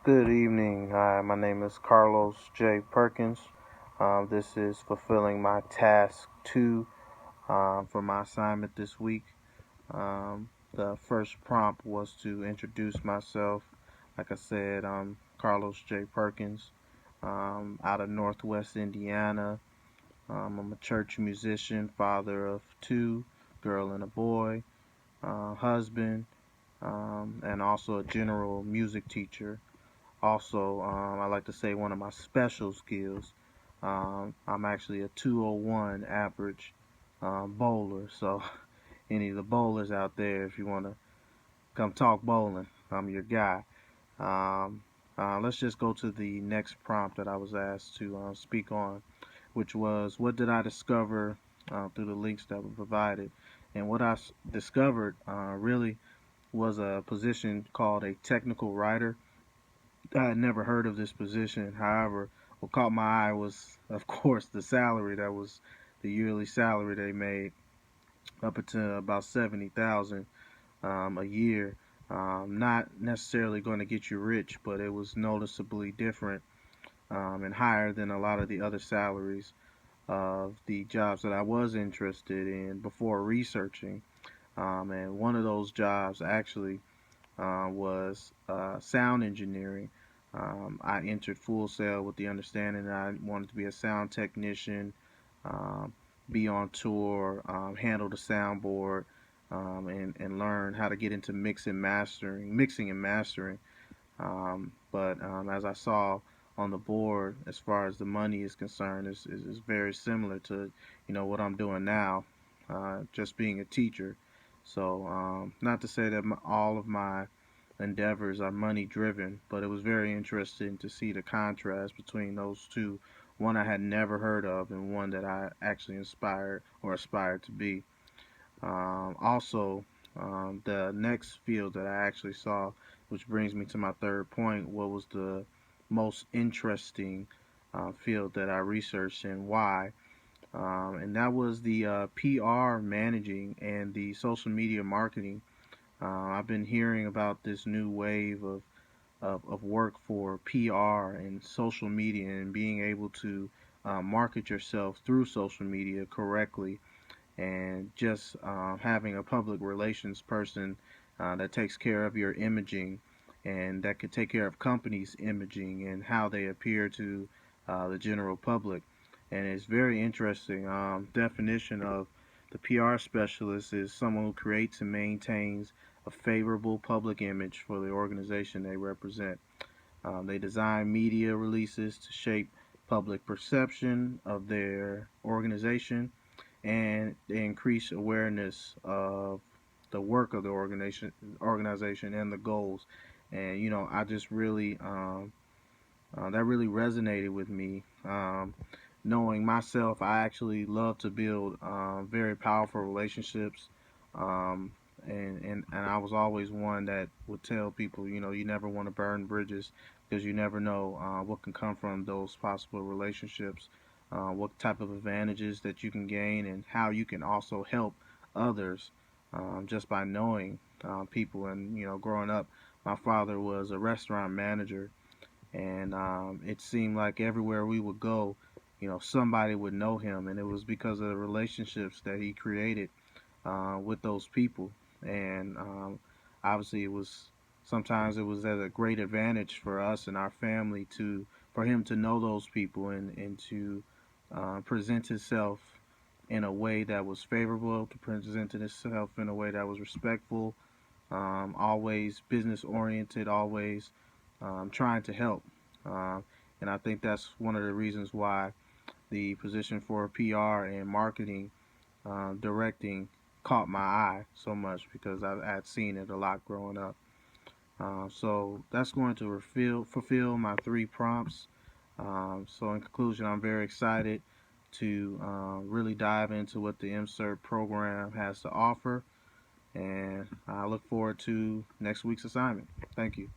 Good evening. Hi, my name is Carlos J. Perkins. This is fulfilling my task two for my assignment this week. The first prompt was to introduce myself. Like I said, I'm Carlos J. Perkins, out of Northwest Indiana. I'm a church musician, father of two, girl and a boy, husband, and also a general music teacher. Also, I like to say one of my special skills. I'm actually a 201 average bowler. So, any of the bowlers out there, if you want to come talk bowling, I'm your guy. Um, let's just go to the next prompt that I was asked to speak on, which was what did I discover through the links that were provided? And what I discovered really was a position called a technical writer. I had never heard of this position. However, what caught my eye was, of course, the salary. That was the yearly salary they made, up until about 70,000 a year. Not necessarily going to get you rich, but it was noticeably different and higher than a lot of the other salaries of the jobs that I was interested in before researching. And one of those jobs actually was sound engineering. I entered Full Sail with the understanding that I wanted to be a sound technician, um, be on tour, handle the soundboard, and learn how to get into mixing and mastering. But as I saw on the board, as far as the money is concerned, is very similar to what I'm doing now, just being a teacher. So not to say that all of my endeavors are money driven, but it was very interesting to see the contrast between those two. One I had never heard of, and one that I actually inspired or aspired to be. Also, the next field that I actually saw, which brings me to my third point, what was the most interesting field that I researched and why? And that was the PR managing and the social media marketing. I've been hearing about this new wave of work for PR and social media and being able to market yourself through social media correctly and just having a public relations person that takes care of your imaging and that could take care of companies' imaging and how they appear to the general public. And it's very interesting. Definition of the PR specialist is someone who creates and maintains a favorable public image for the organization they represent. They design media releases to shape public perception of their organization and they increase awareness of the work of the organization and the goals. And I just really that really resonated with me. Knowing myself, I actually love to build very powerful relationships. Um, and I was always one that would tell people, you never want to burn bridges because you never know what can come from those possible relationships, what type of advantages that you can gain, and how you can also help others just by knowing people. And growing up, my father was a restaurant manager, and it seemed like everywhere we would go, somebody would know him, and it was because of the relationships that he created with those people. And obviously, it was sometimes it was at a great advantage for us and our family to for him to know those people and to present himself in a way that was favorable, to present himself in a way that was respectful, always business oriented, always trying to help. Um, and I think that's one of the reasons why the position for PR and marketing directing caught my eye so much because I had seen it a lot growing up. So that's going to fulfill my three prompts. So in conclusion, I'm very excited to really dive into what the Mccert program has to offer, and I look forward to next week's assignment. Thank you.